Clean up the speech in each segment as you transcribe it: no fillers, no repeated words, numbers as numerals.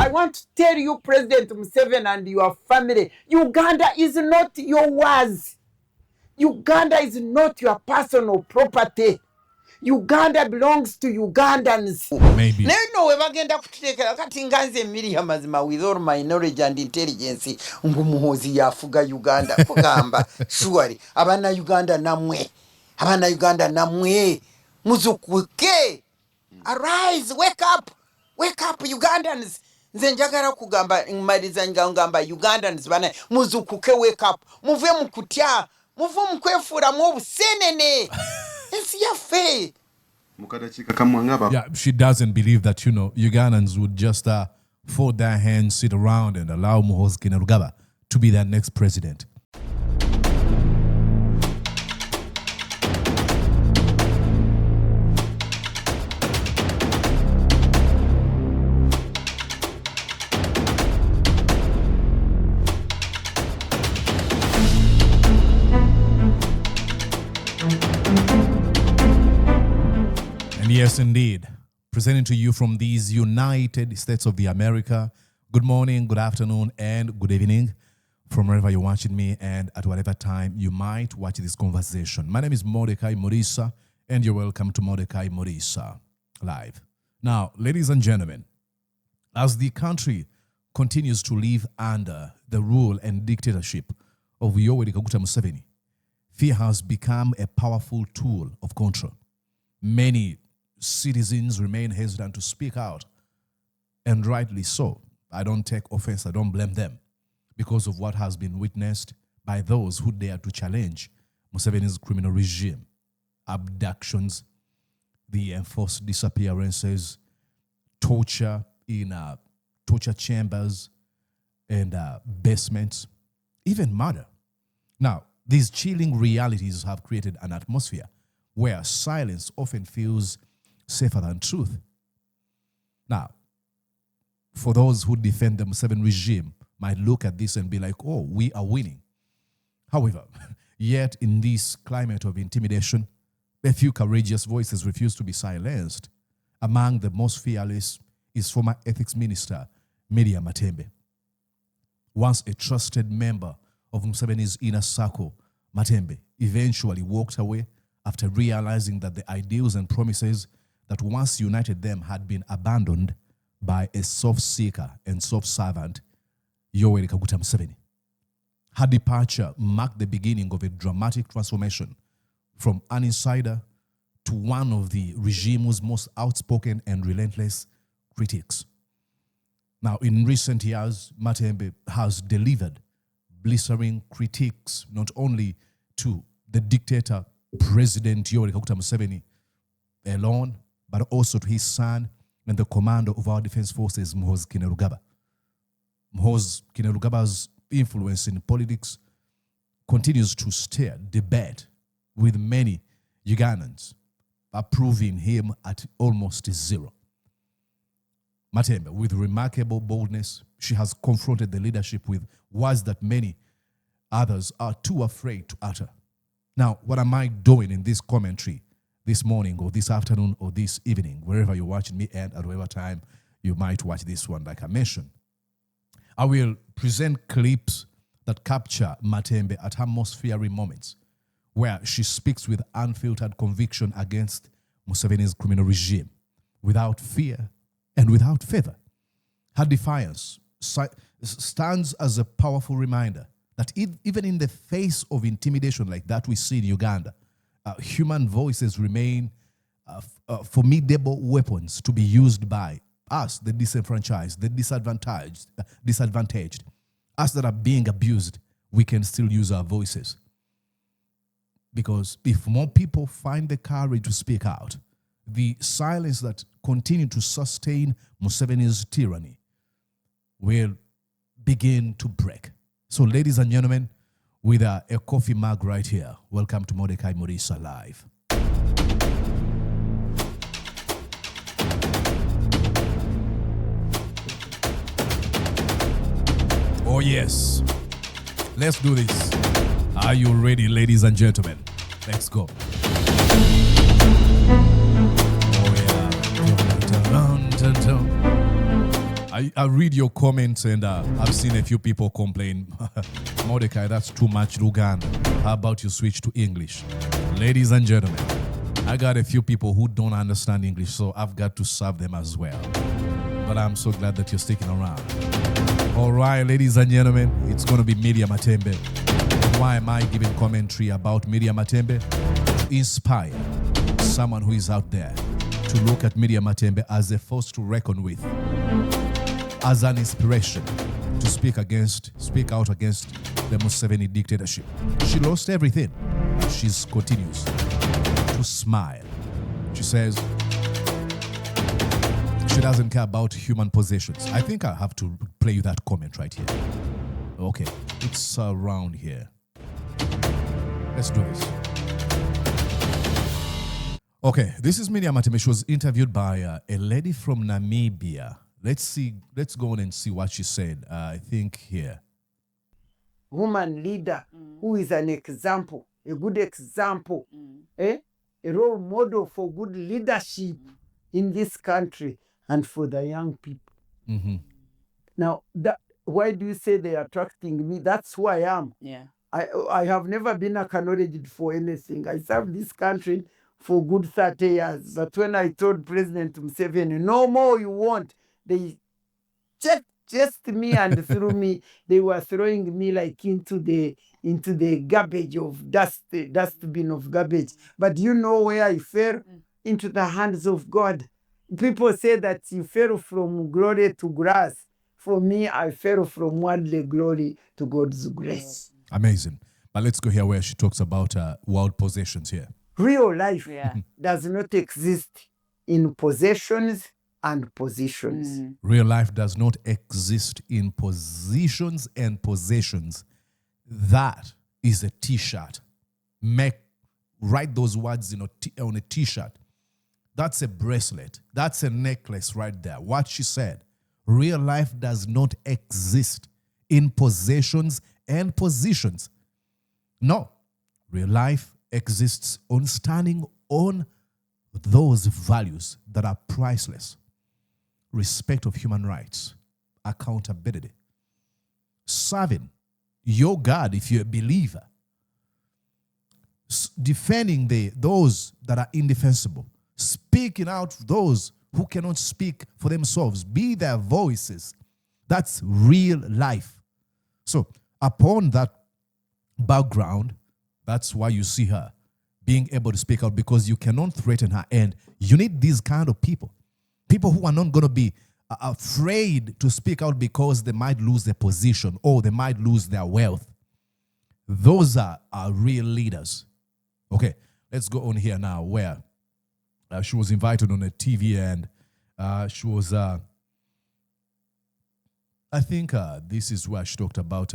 I want to tell you, President Museveni and your family, Uganda is not yours. Uganda is not your personal property. Uganda belongs to Ugandans. Maybe. Neno webagenda kututekera kati nganze Miria Mazima with all my knowledge and intelligence Muhoozi yafuga Uganda kugamba surely abana Uganda namwe muzukuke, arise, wake up Ugandans. Nze njagala kugamba mmaliza ngamba Ugandans bana muzukuke, wake up, muve mukutya, muve mukwefuura mu obusenene. Ensi yaffe. Yeah, she doesn't believe that, Ugandans would just fold their hands, sit around, and allow Muhoozi Kainerugaba to be their next president. Yes, indeed. Presenting to you from these United States of the America. Good morning, good afternoon, and good evening from wherever you're watching me and at whatever time you might watch this conversation. My name is Mordecai Morisa, and you're welcome to Mordecai Morisa Live. Now, ladies and gentlemen, as the country continues to live under the rule and dictatorship of Yoweri Museveni, fear has become a powerful tool of control. Many citizens remain hesitant to speak out, and rightly so. I don't take offense, I don't blame them, because of what has been witnessed by those who dare to challenge Museveni's criminal regime. Abductions, the enforced disappearances, torture in torture chambers and basements, even murder. Now, these chilling realities have created an atmosphere where silence often feels safer than truth. Now, for those who defend the Museveni regime might look at this and be like, oh, we are winning. However, yet in this climate of intimidation, a few courageous voices refuse to be silenced. Among the most fearless is former ethics minister Miria Matembe. Once a trusted member of Museveni's inner circle, Matembe eventually walked away after realizing that the ideals and promises that once united them had been abandoned by a soft seeker and soft servant, Yoweri Museveni. Her departure marked the beginning of a dramatic transformation from an insider to one of the regime's most outspoken and relentless critics. Now, in recent years, Matembe has delivered blistering critiques not only to the dictator President Yoweri Museveni alone, but also to his son and the commander of our defense forces, Muhoozi Kainerugaba. Muhoozi Kainerugaba's influence in politics continues to stir debate, with many Ugandans approving him at almost zero. Matembe, with remarkable boldness, she has confronted the leadership with words that many others are too afraid to utter. Now, what am I doing in this commentary this morning or this afternoon or this evening, wherever you're watching me and at whatever time you might watch this one, like I mentioned? I will present clips that capture Matembe at her most fiery moments, where she speaks with unfiltered conviction against Museveni's criminal regime, without fear and without favor. Her defiance stands as a powerful reminder that even in the face of intimidation like that we see in Uganda, human voices remain formidable weapons to be used by us, the disenfranchised, the disadvantaged. Us that are being abused, we can still use our voices. Because if more people find the courage to speak out, the silence that continue to sustain Museveni's tyranny will begin to break. So, ladies and gentlemen, with a coffee mug right here, welcome to Mordecai Morisa Live. Oh yes, let's do this. Are you ready, ladies and gentlemen? Let's go. Oh yeah. I read your comments and I've seen a few people complain, Mordecai, that's too much Luganda. How about you switch to English? Ladies and gentlemen, I got a few people who don't understand English, so I've got to serve them as well. But I'm so glad that you're sticking around. All right, ladies and gentlemen, it's going to be Miria Matembe. Why am I giving commentary about Miria Matembe? To inspire someone who is out there to look at Miria Matembe as a force to reckon with, as an inspiration to speak out against the Museveni dictatorship. She lost everything, but she continues to smile. She says she doesn't care about human possessions. I think I have to play you that comment right here. Okay, it's around here. Let's do this. Okay, this is Miria Matembe. She was interviewed by a lady from Namibia. Let's go on and see what she said. I think here. Woman leader who is an example, a good example, a role model for good leadership in this country and for the young people. Mm-hmm. Now, why do you say they're attracting me? That's who I am. Yeah. I have never been acknowledged for anything. I served this country for good 30 years. But when I told President Museveni, no more you want, they just me and threw me. They were throwing me like into the garbage of dustbin of garbage. But you know where I fell? Into the hands of God. People say that you fell from glory to grass. For me, I fell from worldly glory to God's grace. Amazing. But let's go here where she talks about world possessions here. Real life Yeah. does not exist in possessions and positions. Real life does not exist in positions and possessions. That is a t-shirt. Write those words on a t-shirt. That's a bracelet. That's a necklace right there. What she said. Real life does not exist in possessions and positions. No. Real life exists on standing on those values that are priceless. Respect of human rights, accountability, serving your God if you're a believer, defending those that are indefensible, speaking out those who cannot speak for themselves, be their voices. That's real life. So upon that background, that's why you see her being able to speak out, because you cannot threaten her. And you need these kind of people. People who are not going to be afraid to speak out because they might lose their position or they might lose their wealth. Those are real leaders. Okay, let's go on here now where she was invited on a TV and she was, I think this is where she talked about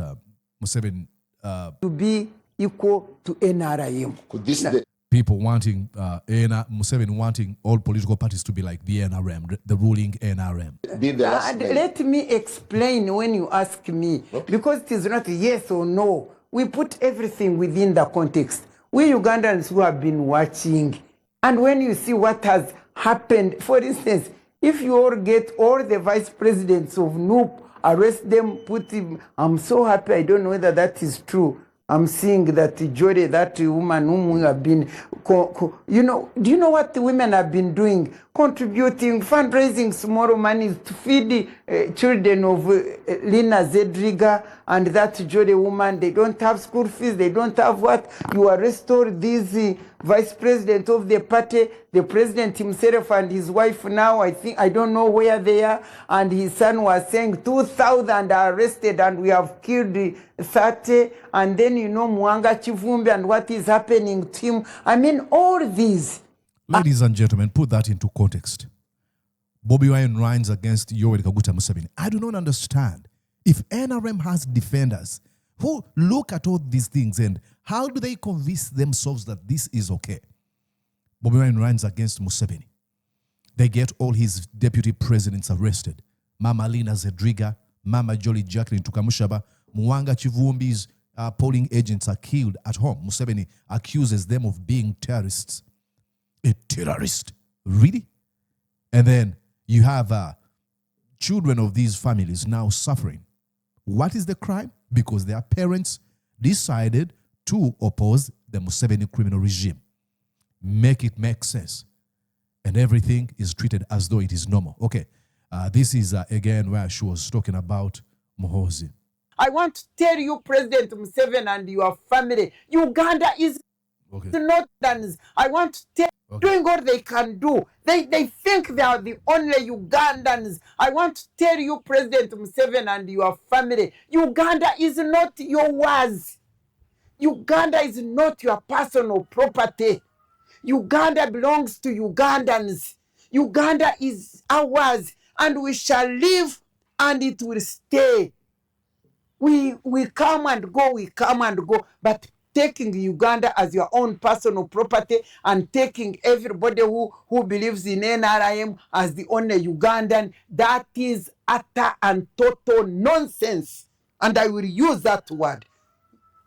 Museveni. To be equal to NRM. Could this People wanting, Museveni wanting all political parties to be like the NRM, the ruling NRM. be the last name? Let me explain when you ask me, because it is not yes or no. We put everything within the context. We Ugandans who have been watching, and when you see what has happened, for instance, if you all get all the vice presidents of NUP, arrest them, put him, I'm so happy. I don't know whether that is true. I'm seeing that Jody, that woman whom we have been, do you know what the women have been doing? Contributing, fundraising small money to feed the children of Lina Zedriga and that Jody woman. They don't have school fees. They don't have what? You arrest all these vice president of the party, the president himself and his wife now, I don't know where they are. And his son was saying 2,000 are arrested and we have killed 30. And then, Mwanga Chivumbi and what is happening to him. I mean, all these. Ladies and gentlemen, put that into context. Bobi Wine runs against Yoweri Museveni. I do not understand. If NRM has defenders who look at all these things and how do they convince themselves that this is okay? Bobi Wine runs against Museveni. They get all his deputy presidents arrested. Mama Lina Zedriga, Mama Jolly Jacqueline Tukamushaba, Mwanga Chivumbi's polling agents are killed at home. Museveni accuses them of being terrorists. A terrorist? Really? And then you have children of these families now suffering. What is the crime? Because their parents decided to oppose the Museveni criminal regime. Make it make sense. And everything is treated as though it is normal. Okay, this is again where she was talking about Muhoozi. I want to tell you, President Museveni and your family, Uganda is not done. I want to tell you, doing what they can do. They think they are the only Ugandans. I want to tell you, President Museveni and your family, Uganda is not yours. Uganda is not your personal property. Uganda belongs to Ugandans. Uganda is ours, and we shall live, and it will stay. We come and go, but taking Uganda as your own personal property and taking everybody who believes in NRM as the only Ugandan, that is utter and total nonsense. And I will use that word.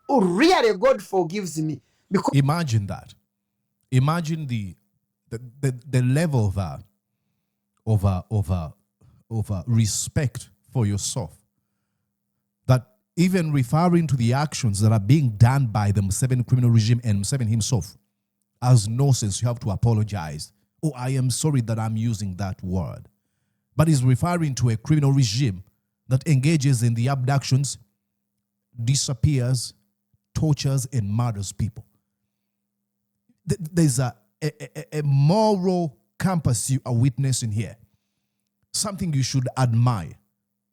Oh, really, God forgives me. Because imagine that. Imagine the level of respect for yourself. That even referring to the actions that are being done by the Museveni criminal regime and Museveni himself as nonsense, you have to apologize. Oh, I am sorry that I'm using that word. But he's referring to a criminal regime that engages in the abductions, disappears, tortures, and murders people. There's a moral compass you are witnessing here. Something you should admire.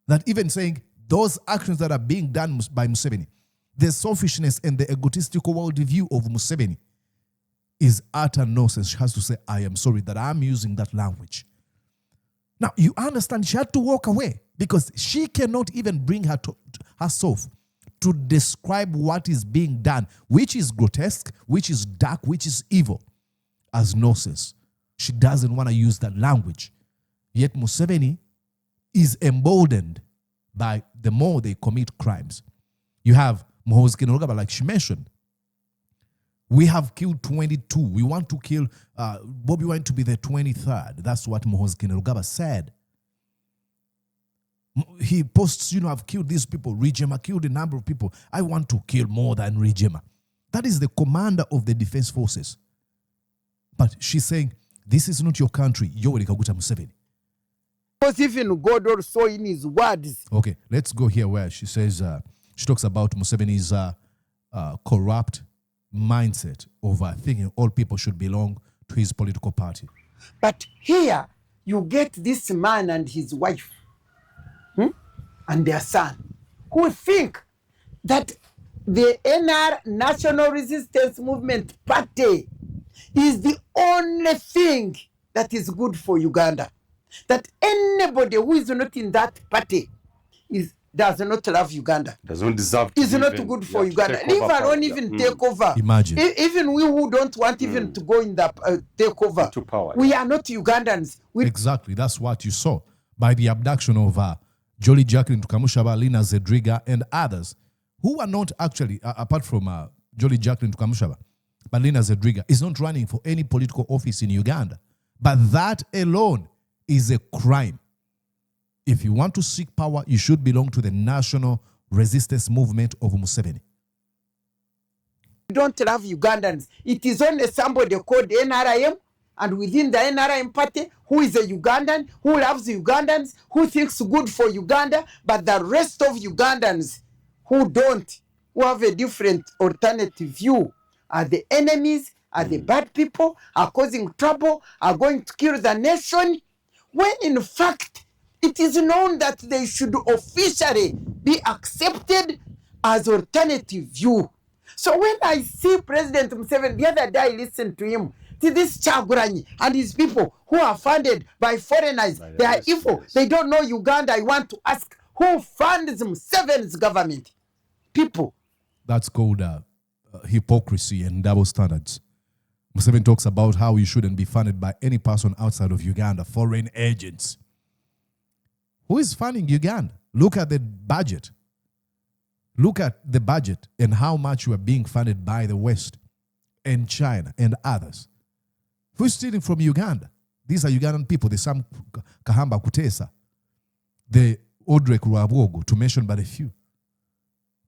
That even saying those actions that are being done by Museveni, the selfishness and the egotistical worldview of Museveni is utter nonsense. She has to say, I am sorry that I'm using that language. Now, you understand she had to walk away because she cannot even bring herself to describe what is being done, which is grotesque, which is dark, which is evil, as nonsense. She doesn't want to use that language. Yet Museveni is emboldened by the more they commit crimes. You have Muhoozi Kainerugaba, like she mentioned. We have killed 22. We want to kill Bobby Wine to be the 23rd. That's what Muhoozi Kainerugaba said. He posts, I've killed these people. Rijema killed a number of people. I want to kill more than Rijema. That is the commander of the defense forces. But she's saying, this is not your country, Yoweri Museveni. Because even God also in his words. Okay, let's go here where she says, she talks about Museveni's corrupt mindset of thinking all people should belong to his political party. But here, you get this man and his wife and their son who think that the NR National Resistance Movement Party is the only thing that is good for Uganda. That anybody who is not in that party does not love Uganda. Does not deserve to is not good for Uganda. Leave alone even take over. Imagine. Even we who don't want even to go in the take over. To power. We are not Ugandans. Exactly. That's what you saw by the abduction of Jolly Jacqueline Tukamushaba, Lina Zedriga, and others who are not actually, apart from Jolly Jacqueline Tukamushaba, but Lina Zedriga is not running for any political office in Uganda. But that alone is a crime. If you want to seek power, you should belong to the national resistance movement of Museveni. We don't love Ugandans. It is only somebody called NRM, and within the NRM party, who is a Ugandan, who loves Ugandans, who thinks good for Uganda, but the rest of Ugandans who don't, who have a different alternative view, are the enemies, are the bad people, are causing trouble, are going to kill the nation, when in fact, it is known that they should officially be accepted as alternative view. So when I see President Museveni, the other day I listened to him, to this Chaguranyi and his people who are funded by foreigners, they are evil. They don't know Uganda. I want to ask, who funds Museveni's government? People. That's called hypocrisy and double standards. Museveni talks about how you shouldn't be funded by any person outside of Uganda, foreign agents. Who is funding Uganda? Look at the budget. Look at the budget and how much you are being funded by the West and China and others. Who's stealing from Uganda? These are Ugandan people. There's some Kahamba Kutesa. the Audrey Rwabuogo, to mention but a few.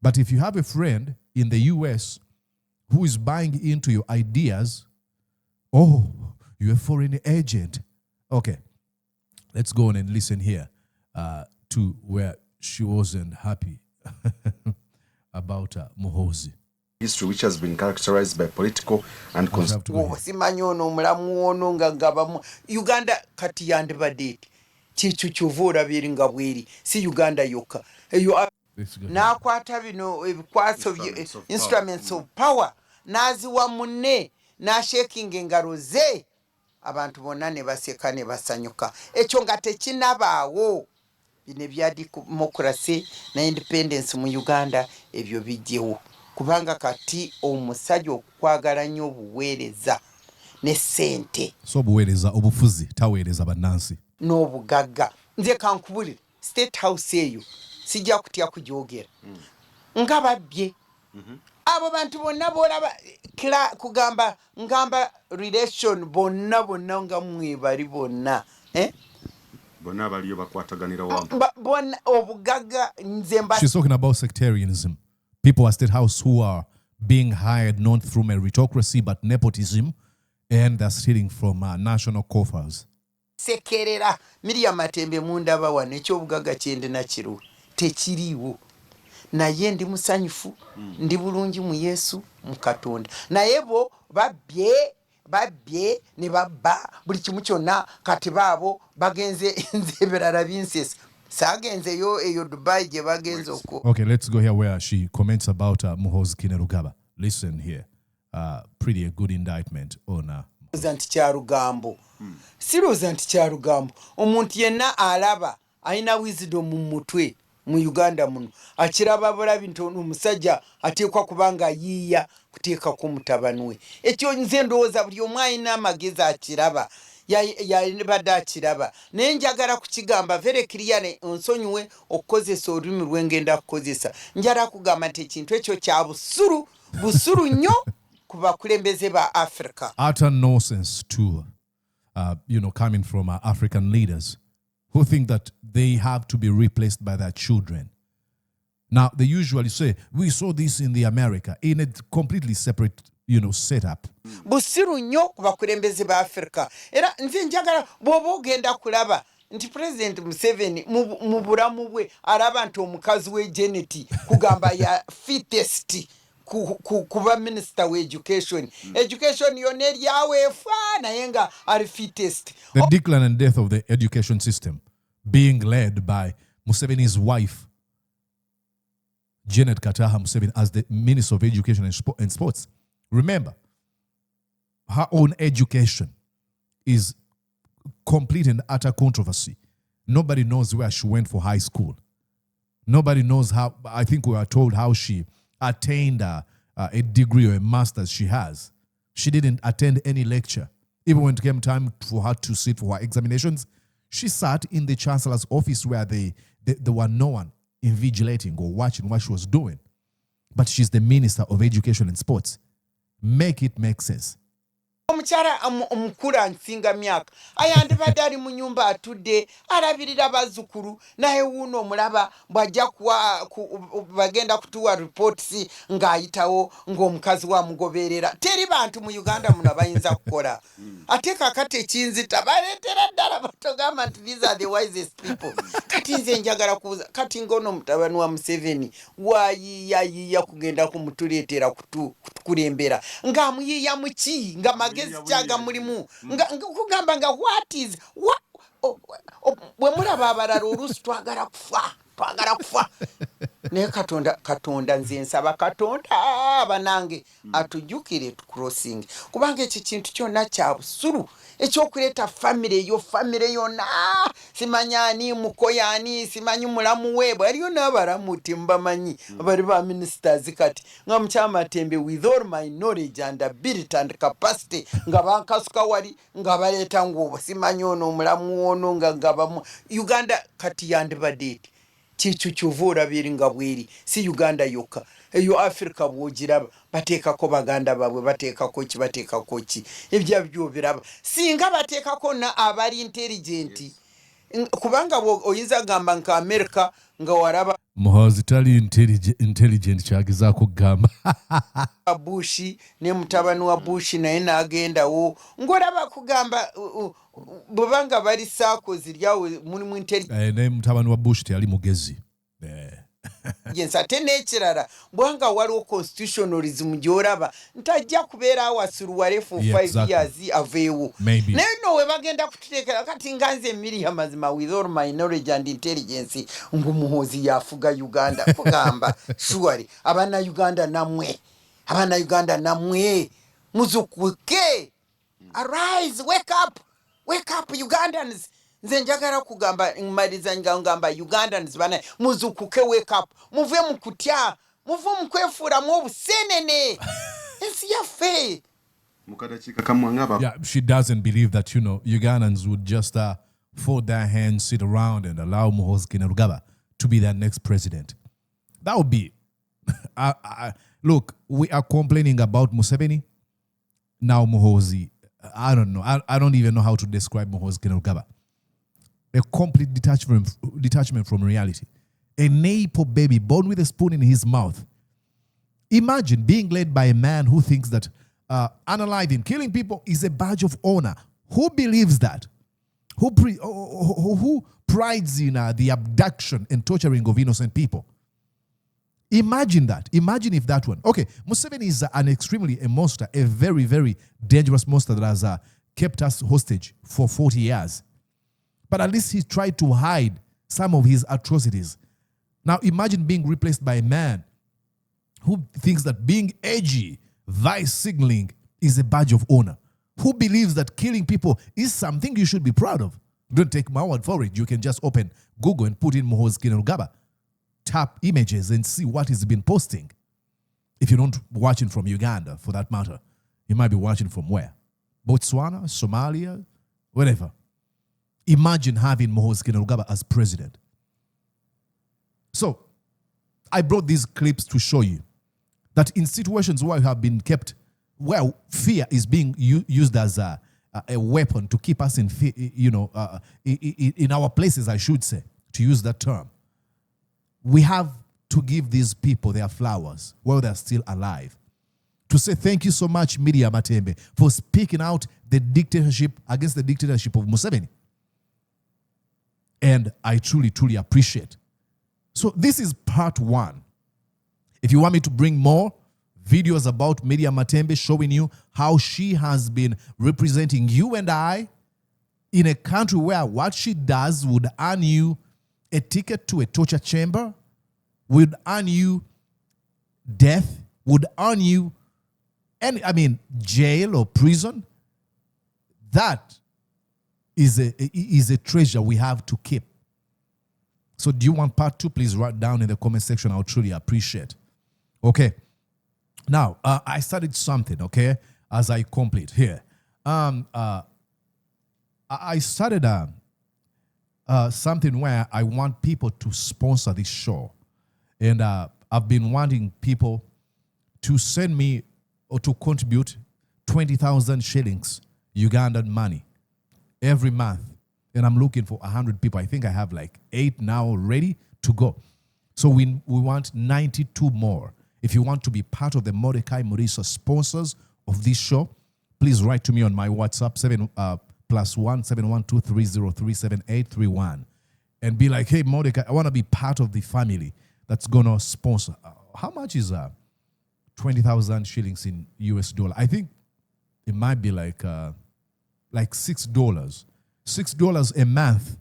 But if you have a friend in the US who is buying into your ideas, oh, you're a foreign agent. Okay, let's go on and listen here to where she wasn't happy about Muhoozi. History which has been characterized by political and Uganda kati yandibadde chichu chuvura biringa bwiri si Uganda yoka nakwata bino ebikwaso instruments of power naziwa munne na shaking engaro ze abantu bonna ne baseka ne basanyuka ekyo nga tekinabaawo bine bya democracy na independence mu Uganda ebyo bijjewo kubanga kati omusajja okwagala nnyo obuweereza ne sente so obuweereza obufuzi taweereza bannansi n'obugagga nze kankubulire state house eyo sijja kutya kugyogera nga babbye abo bantu bonna boolaba kugamba ngamba relation bonna nga mwe bali bonna bonna baliyo bakwataganira wamu bonna obugagga nze mba. She's talking about sectarianism. People at State House who are being hired not through meritocracy but nepotism, and they're stealing from national coffers. Sekerera Miria Matembe mundaba wane ekyobugagga kyende nakiro tekiriwo naye ndi musanyufu ndi bulungi mu Yesu mu Katonda naye bo babbye ne babba buli kimu kyonna kati baabo bagenze nze birala binsesi sagenzeyo eyo Dubai gye bagenze okwo. Okay, let's go here where she comments about Muhoozi Kainerugaba. Listen here. Pretty a good indictment on nti kyarugambo siroza nti kyarugambo omuntu yenna alaba ayina wisdom mu mutwe mu Uganda muno akiraba bulabi ntono omusajja ateekwa kubanga yiiya kuteeka ku mutabani we ekyo nze ndowooza buli omu ayina amagezi akiraba yabadde akiraba naye njagala kukigamba very clear onsonyiwe okukozesa olulimi lwengenda kukozesa njala kugamba nti ekintu ekyo kya busuru nnyo ku bakulembeze ba Africa. Utter nonsense to coming from African leaders who think that they have to be replaced by their children. Now, they usually say, we saw this in the America, in a completely separate, setup. Busiru nnyo ku bakulembeze ba Africa. Era nze njagala bw'oba ogenda kulaba nti President Museveni mu bulamu bwe alaba nti omukazi we Janet kugamba ya fittest kuba minister we education yonna eryaweefa naye nga ali fittest. The decline and death of the education system being led by Museveni's wife, Janet Kataha Museveni, as the Minister of Education and Sports. Remember, her own education is complete and utter controversy. Nobody knows where she went for high school. Nobody knows how, I think we are told how she attained a degree or a master's she has. She didn't attend any lecture. Even when it came time for her to sit for her examinations, she sat in the chancellor's office where there were no one invigilating or watching what she was doing. But she's the Minister of Education and Sports. Make it make sense. Omukyala omukulu ansinga myaka ayandibadde ali mu nyumba atudde alabirira bazzukulu naye wuuno omulaba bw'ajja bagenda kutuwa reports ng'ayitawo ng'omukazi wamugoberera teri bantu mu Uganda muno bayinza kukola ate kakati ekinzita baleetera ddala batogamba nti these are the wisest people kati nze njagala kubuuza kati ng'ono mutabani wa Museveni waayiiya kugenda kumutuleetera kutukulembera ng'amuyiiya mu ki nga magezi kyaga mulimu kugamba nga bwe mulaba abalala oluusi twagala kufa naye katonda nze nsaba katonda banange atujjukire tucrossing kubanga ekyo kintu kyonna kya busulu ekyokuleeta famire yonna simanyani mukoyani simanyi mulamu we bwaliyo n'abalamu timbamanyi bali ba ministers kati nga Mukyamatembe with all my knowledge and ability and capacity nga bankasuka wali nga baleeta ng'obwo simanyi ono omulamu ono nga bamu Uganda kati yandibadde kyekyo kyova olabiri nga bweri si Uganda yokka eyo Africa bw'ogiraba bateekako baganda baabwe bateekako ki ebyo biraba singa bateekako na abali intelligent kubanga oyinza gamba nka America nga waraba Muhoozi tali intelligent kyagezaako kugamba. Bush ne mutabani wa Bush naye n'agendawo ng'olaba kugamba bwebanga bali saako ziryawo mulimu Ne mutabani wa Bush teyali mugezi. ate n'ekirala bwanga waliwo constitutionalism gy'olaba ntajja kubeera awasuruwale for 5 years aveewo naye no we bagenda kututeekera kati nga nze Miria mazima with all my knowledge and intelligence Muhoozi yafuga Uganda kugamba surely Uganda namwe muzukuke, arise, wake up Ugandans. Nze njagala kugamba mmaliza ngamba Ugandans bana muzukuke, wake up, muve mukutya, muve mukwefuura mu obusenene. Ensi yaffe. Yeah, she doesn't believe that, Ugandans would just fold their hands, sit around and allow Muhoozi Kainerugaba to be their next president. That would be look, we are complaining about Museveni. Now Muhoozi, I don't know. I don't even know how to describe Muhoozi Kainerugaba. A complete detachment from reality. A Nepo baby born with a spoon in his mouth. Imagine being led by a man who thinks that unaliving, killing people is a badge of honor. Who believes that? Who prides in the abduction and torturing of innocent people? Imagine that. Imagine if that one. Okay, Museveni is a monster, a very, very dangerous monster that has kept us hostage for 40 years. But at least he tried to hide some of his atrocities. Now imagine being replaced by a man who thinks that being edgy, vice signaling is a badge of honor. Who believes that killing people is something you should be proud of. Don't take my word for it. You can just open Google and put in Muhoozi Kainerugaba. Tap images and see what he's been posting. If you're not watching from Uganda, for that matter, you might be watching from where? Botswana, Somalia, wherever. Imagine having Muhoozi Kainerugaba as president. So, I brought these clips to show you that in situations where you have been kept, where fear is being used as a weapon to keep us in fear, in our places, I should say, to use that term. We have to give these people their flowers while they're still alive. To say thank you so much, Miria Matembe, for speaking out against the dictatorship of Museveni. And I truly, truly appreciate. So this is part one. If you want me to bring more videos about Miria Matembe showing you how she has been representing you and I in a country where what she does would earn you a ticket to a torture chamber, would earn you death, would earn you jail or prison. That is a treasure we have to keep. So do you want part two? Please write down in the comment section. I'll truly appreciate. Okay. Now, I started something, okay, as I complete here. I started something where I want people to sponsor this show. And I've been wanting people to send me or to contribute 20,000 shillings, Ugandan money, every month. And I'm looking for 100 people. I think I have like 8 now ready to go. So we want 92 more. If you want to be part of the Mordecai Muriso sponsors of this show, please write to me on my WhatsApp, +1 71230378831, and be like, hey, Mordecai, I want to be part of the family that's going to sponsor. How much is 20,000 shillings in US dollar? I think it might be like $6. $6 a month.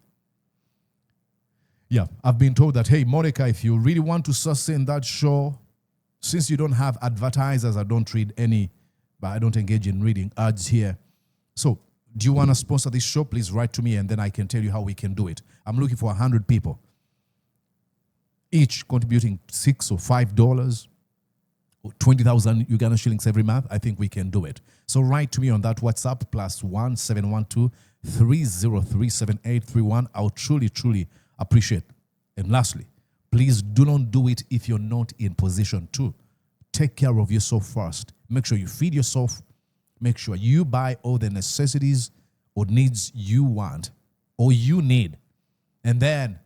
Yeah, I've been told that, hey, Mordecai, if you really want to sustain that show, since you don't have advertisers, I don't read any, but I don't engage in reading ads here. So do you want to sponsor this show? Please write to me and then I can tell you how we can do it. I'm looking for 100 people, each contributing $6 or $5 or 20,000 Ugandan shillings every month. I think we can do it. So write to me on that WhatsApp, +1 71230378831. I'll truly, truly appreciate. And lastly, please do not do it if you're not in position to. Take care of yourself first. Make sure you feed yourself. Make sure you buy all the necessities or needs you want or you need And then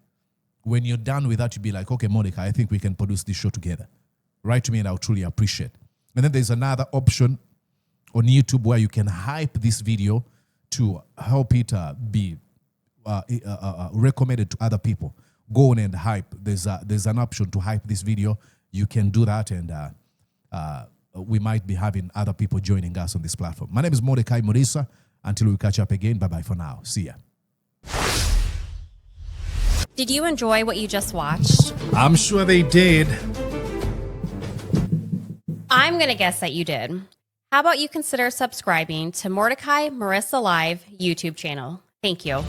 when you're done with that, you'll be like, okay, Mordecai, I think we can produce this show together. Write to me and I'll truly appreciate. And then there's another option on YouTube where you can hype this video to help it be recommended to other people. Go on and hype. There's an option to hype this video. You can do that, and we might be having other people joining us on this platform. My name is Mordecai Morisa. Until we catch up again, bye-bye for now. See ya. Did you enjoy what you just watched? I'm sure they did. I'm going to guess that you did. How about you consider subscribing to Mordecai Marissa Live YouTube channel? Thank you.